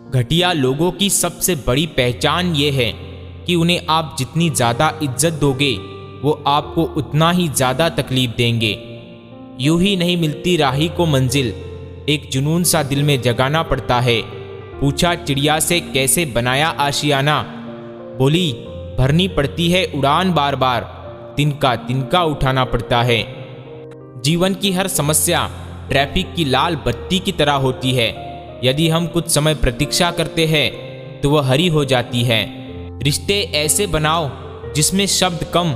घटिया लोगों की सबसे बड़ी पहचान ये है कि उन्हें आप जितनी ज़्यादा इज्जत दोगे वो आपको उतना ही ज़्यादा तकलीफ देंगे। यूं ही नहीं मिलती राही को मंजिल, एक जुनून सा दिल में जगाना पड़ता है। पूछा चिड़िया से कैसे बनाया आशियाना, बोली भरनी पड़ती है उड़ान बार बार, तिनका तिनका उठाना पड़ता है। जीवन की हर समस्या ट्रैफिक की लाल बत्ती की तरह होती है। यदि हम कुछ समय प्रतीक्षा करते हैं तो वह हरी हो जाती है। रिश्ते ऐसे बनाओ जिसमें शब्द कम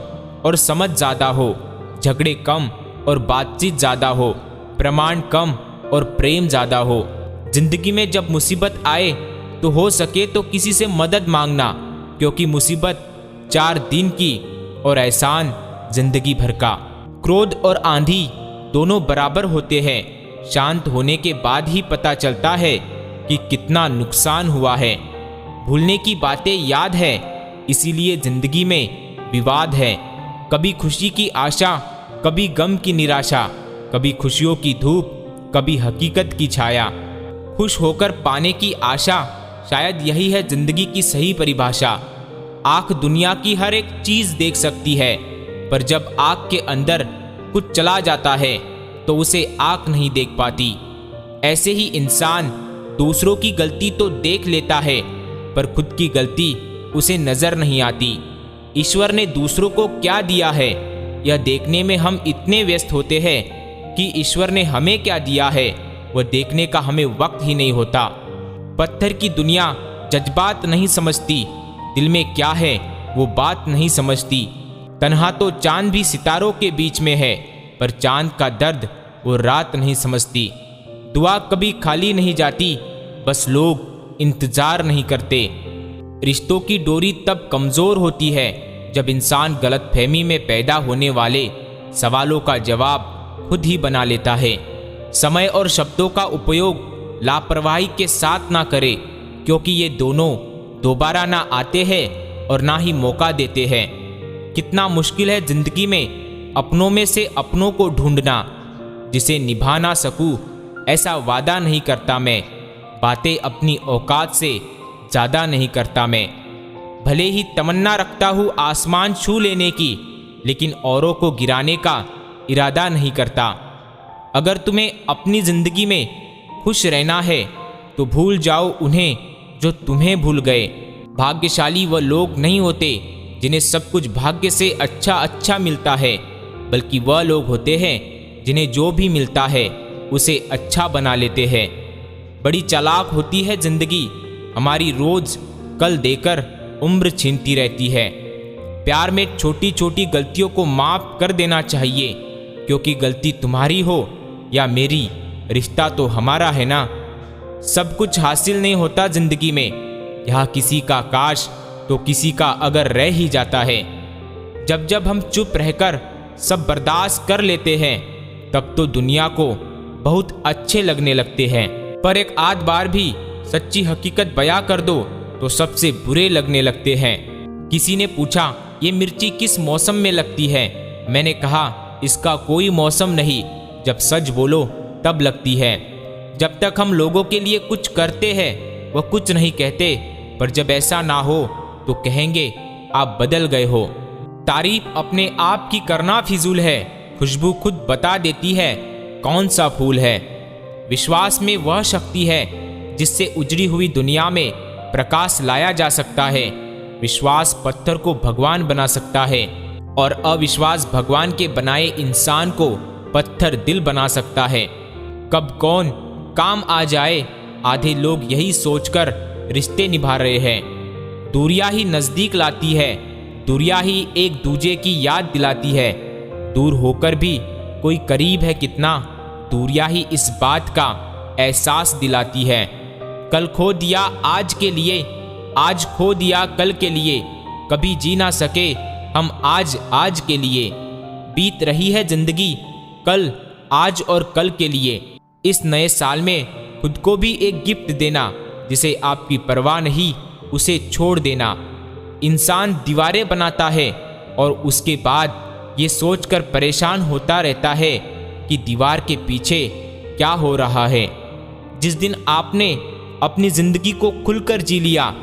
और समझ ज़्यादा हो, झगड़े कम और बातचीत ज़्यादा हो, प्रमाण कम और प्रेम ज़्यादा हो। जिंदगी में जब मुसीबत आए तो हो सके तो किसी से मदद मांगना, क्योंकि मुसीबत 4 दिन की और एहसान जिंदगी भर का। क्रोध और आंधी दोनों बराबर होते हैं। शांत होने के बाद ही पता चलता है कि कितना नुकसान हुआ है। भूलने की बातें याद है, इसीलिए जिंदगी में विवाद है। कभी खुशी की आशा, कभी गम की निराशा, कभी खुशियों की धूप, कभी हकीकत की छाया। खुश होकर पाने की आशा, शायद यही है जिंदगी की सही परिभाषा। आंख दुनिया की हर एक चीज देख सकती है, पर जब आंख के अंदर कुछ चला जाता है तो उसे आंख नहीं देख पाती। ऐसे ही इंसान दूसरों की गलती तो देख लेता है, पर खुद की गलती उसे नजर नहीं आती। ईश्वर ने दूसरों को क्या दिया है, यह देखने में हम इतने व्यस्त होते हैं कि ईश्वर ने हमें क्या दिया है वह देखने का हमें वक्त ही नहीं होता। पत्थर की दुनिया जज्बात नहीं समझती, दिल में क्या है वो बात नहीं समझती। तन्हा तो चांद भी सितारों के बीच में है, पर चांद का दर्द वो रात नहीं समझती। दुआ कभी खाली नहीं जाती, बस लोग इंतजार नहीं करते। रिश्तों की डोरी तब कमजोर होती है जब इंसान गलतफहमी में पैदा होने वाले सवालों का जवाब खुद ही बना लेता है। समय और शब्दों का उपयोग लापरवाही के साथ ना करे, क्योंकि ये दोनों दोबारा ना आते हैं और ना ही मौका देते हैं। कितना मुश्किल है जिंदगी में अपनों में से अपनों को ढूंढना। जिसे निभा ना सकूं ऐसा वादा नहीं करता मैं, बातें अपनी औकात से ज़्यादा नहीं करता मैं। भले ही तमन्ना रखता हूँ आसमान छू लेने की, लेकिन औरों को गिराने का इरादा नहीं करता। अगर तुम्हें अपनी ज़िंदगी में खुश रहना है तो भूल जाओ उन्हें जो तुम्हें भूल गए। भाग्यशाली वह लोग नहीं होते जिन्हें सब कुछ भाग्य से अच्छा मिलता है, बल्कि वह लोग होते हैं जिन्हें जो भी मिलता है उसे अच्छा बना लेते हैं। बड़ी चालाक होती है जिंदगी, हमारी रोज कल देकर उम्र छीनती रहती है। प्यार में छोटी छोटी गलतियों को माफ कर देना चाहिए, क्योंकि गलती तुम्हारी हो या मेरी, रिश्ता तो हमारा है ना। सब कुछ हासिल नहीं होता जिंदगी में, यहाँ किसी का काश तो किसी का अगर रह ही जाता है। जब जब हम चुप रहकर सब बर्दाश्त कर लेते हैं तब तो दुनिया को बहुत अच्छे लगने लगते हैं, पर एक आध बार भी सच्ची हकीकत बयां कर दो तो सबसे बुरे लगने लगते हैं। किसी ने पूछा ये मिर्ची किस मौसम में लगती है, मैंने कहा इसका कोई मौसम नहीं, जब सच बोलो तब लगती है। जब तक हम लोगों के लिए कुछ करते हैं वह कुछ नहीं कहते, पर जब ऐसा ना हो तो कहेंगे आप बदल गए हो। तारीफ अपने आप की करना फिजूल है, खुशबू खुद बता देती है कौन सा फूल है। विश्वास में वह शक्ति है जिससे उजड़ी हुई दुनिया में प्रकाश लाया जा सकता है। विश्वास पत्थर को भगवान बना सकता है और अविश्वास भगवान के बनाए इंसान को पत्थर दिल बना सकता है। कब कौन काम आ जाए, आधे लोग यही सोचकर रिश्ते निभा रहे हैं। दूरियां ही नजदीक लाती है, दूरियां ही एक दूजे की याद दिलाती है। दूर होकर भी कोई करीब है कितना, दूरियां ही इस बात का एहसास दिलाती है। कल खो दिया आज के लिए, आज खो दिया कल के लिए, कभी जी ना सके हम आज के लिए। बीत रही है जिंदगी कल, आज और कल के लिए। इस नए साल में खुद को भी एक गिफ्ट देना, जिसे आपकी परवाह नहीं उसे छोड़ देना। इंसान दीवारें बनाता है और उसके बाद ये सोचकर परेशान होता रहता है कि दीवार के पीछे क्या हो रहा है। जिस दिन आपने अपनी जिंदगी को खुलकर जी लिया,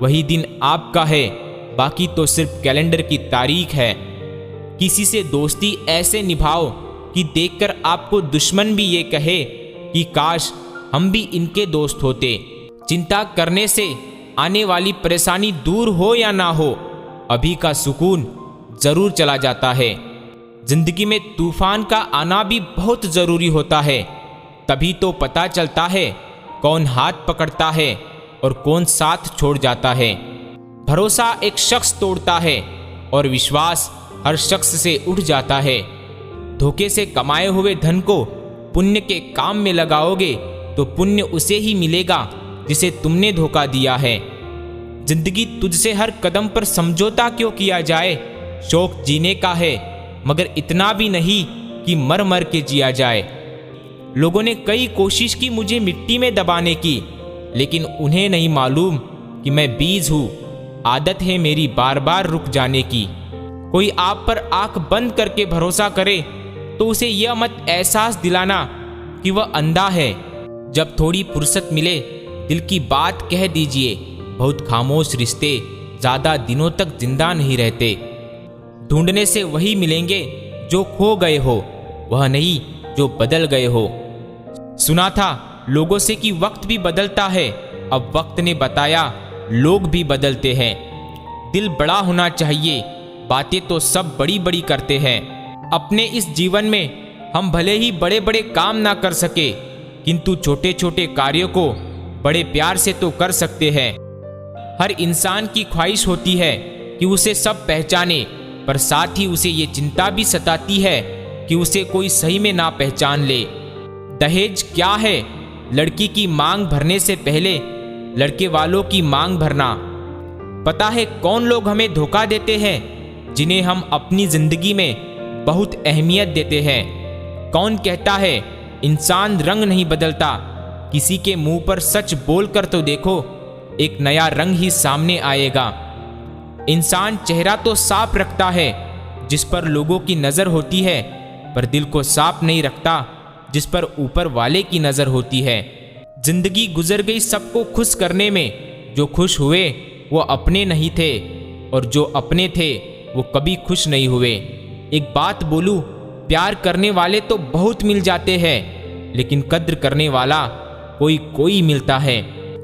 वही दिन आपका है, बाकी तो सिर्फ कैलेंडर की तारीख है। किसी से दोस्ती ऐसे निभाओ कि देखकर आपको दुश्मन भी ये कहे कि काश हम भी इनके दोस्त होते। चिंता करने से आने वाली परेशानी दूर हो या ना हो, अभी का सुकून जरूर चला जाता है। जिंदगी में तूफान का आना भी बहुत जरूरी होता है, तभी तो पता चलता है कौन हाथ पकड़ता है और कौन साथ छोड़ जाता है। भरोसा एक शख्स तोड़ता है और विश्वास हर शख्स से उठ जाता है। धोखे से कमाए हुए धन को पुण्य के काम में लगाओगे तो पुण्य उसे ही मिलेगा जिसे तुमने धोखा दिया है। जिंदगी तुझसे हर कदम पर समझौता क्यों किया जाए। शौक जीने का है, मगर इतना भी नहीं कि मर मर के जिया जाए। लोगों ने कई कोशिश की मुझे मिट्टी में दबाने की, लेकिन उन्हें नहीं मालूम कि मैं बीज हूँ। आदत है मेरी बार बार रुक जाने की। कोई आप पर आंख बंद करके भरोसा करे तो उसे यह मत एहसास दिलाना कि वह अंधा है। जब थोड़ी फुर्सत मिले दिल की बात कह दीजिए। बहुत खामोश रिश्ते ज़्यादा दिनों तक जिंदा नहीं रहते। ढूंढने से वही मिलेंगे जो खो गए हो, वह नहीं जो बदल गए हो। सुना था लोगों से कि वक्त भी बदलता है, अब वक्त ने बताया लोग भी बदलते हैं। दिल बड़ा होना चाहिए, बातें तो सब बड़ी बड़ी करते हैं। अपने इस जीवन में हम भले ही बड़े बड़े काम ना कर सके, किंतु छोटे छोटे कार्यों को बड़े प्यार से तो कर सकते हैं। हर इंसान की ख्वाहिश होती है कि उसे सब पहचाने, पर साथ ही उसे ये चिंता भी सताती है कि उसे कोई सही में ना पहचान ले। दहेज क्या है? लड़की की मांग भरने से पहले लड़के वालों की मांग भरना। पता है कौन लोग हमें धोखा देते हैं, जिन्हें हम अपनी जिंदगी में बहुत अहमियत देते हैं। कौन कहता है इंसान रंग नहीं बदलता? किसी के मुंह पर सच बोलकर तो देखो, एक नया रंग ही सामने आएगा। इंसान चेहरा तो साफ रखता है जिस पर लोगों की नजर होती है, पर दिल को साफ नहीं रखता जिस पर ऊपर वाले की नजर होती है। जिंदगी गुजर गई सबको खुश करने में। जो खुश हुए वो अपने नहीं थे, और जो अपने थे वो कभी खुश नहीं हुए। एक बात बोलूं, प्यार करने वाले तो बहुत मिल जाते हैं, लेकिन कद्र करने वाला कोई कोई मिलता है।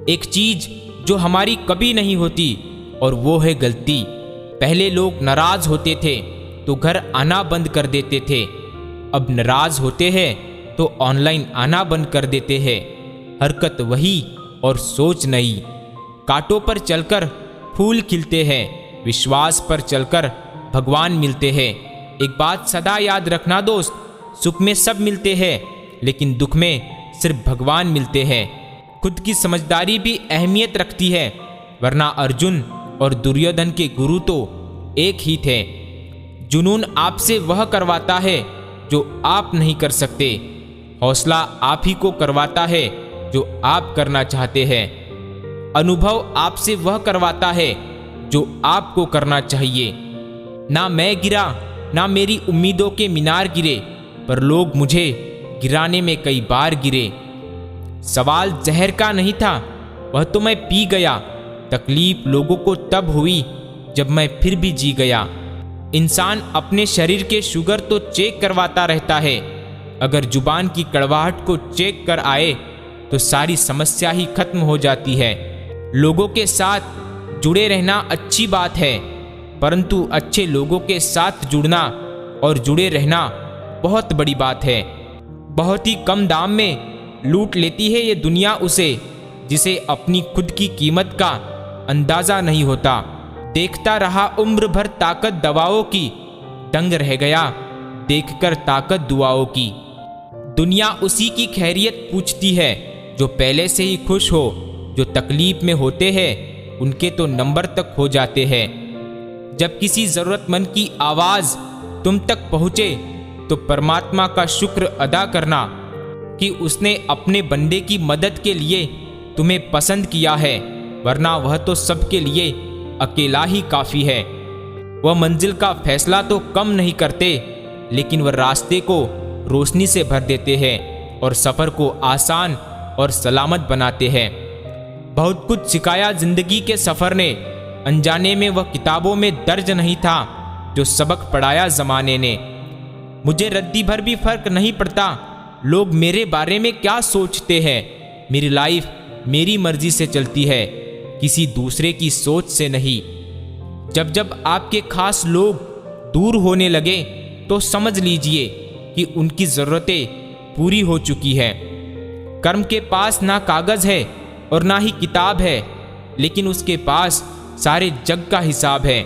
एक चीज जो हमारी कभी नहीं होती, और वो है गलती। पहले लोग नाराज होते थे तो घर आना बंद कर देते थे, अब नाराज होते हैं तो ऑनलाइन आना बंद कर देते हैं। हरकत वही और सोच नई। कांटों पर चलकर फूल खिलते हैं, विश्वास पर चलकर भगवान मिलते हैं। एक बात सदा याद रखना दोस्त, सुख में सब मिलते हैं, लेकिन दुख में सिर्फ भगवान मिलते हैं। खुद की समझदारी भी अहमियत रखती है, वरना अर्जुन और दुर्योधन के गुरु तो एक ही थे। जुनून आपसे वह करवाता है जो आप नहीं कर सकते। हौसला आप ही को करवाता है जो आप करना चाहते हैं। अनुभव आपसे वह करवाता है जो आपको करना चाहिए। ना मैं गिरा, ना मेरी उम्मीदों के मीनार गिरे, पर लोग मुझे गिराने में कई बार गिरे। सवाल जहर का नहीं था, वह तो मैं पी गया। तकलीफ लोगों को तब हुई जब मैं फिर भी जी गया। इंसान अपने शरीर के शुगर तो चेक करवाता रहता है, अगर जुबान की कड़वाहट को चेक कर आए तो सारी समस्या ही खत्म हो जाती है। लोगों के साथ जुड़े रहना अच्छी बात है, परंतु अच्छे लोगों के साथ जुड़ना और जुड़े रहना बहुत बड़ी बात है। बहुत ही कम दाम में लूट लेती है ये दुनिया उसे, जिसे अपनी खुद की कीमत का अंदाजा नहीं होता। देखता रहा उम्र भर ताकत दवाओं की, दंग रह गया देखकर ताकत दुआओं की। दुनिया उसी की खैरियत पूछती है जो पहले से ही खुश हो। जो तकलीफ में होते हैं उनके तो नंबर तक हो जाते हैं। जब किसी जरूरतमंद की आवाज तुम तक पहुंचे तो परमात्मा का शुक्र अदा करना कि उसने अपने बंदे की मदद के लिए तुम्हें पसंद किया है, वरना वह तो सबके लिए अकेला ही काफ़ी है। वह मंजिल का फैसला तो कम नहीं करते, लेकिन वह रास्ते को रोशनी से भर देते हैं और सफ़र को आसान और सलामत बनाते हैं। बहुत कुछ सिखाया जिंदगी के सफ़र ने, अनजाने में वह किताबों में दर्ज नहीं था जो सबक पढ़ाया ज़माने ने। मुझे रद्दी भर भी फ़र्क नहीं पड़ता लोग मेरे बारे में क्या सोचते हैं। मेरी लाइफ मेरी मर्जी से चलती है, किसी दूसरे की सोच से नहीं। जब जब आपके खास लोग दूर होने लगे तो समझ लीजिए कि उनकी ज़रूरतें पूरी हो चुकी है। कर्म के पास ना कागज़ है और ना ही किताब है, लेकिन उसके पास सारे जग का हिसाब है।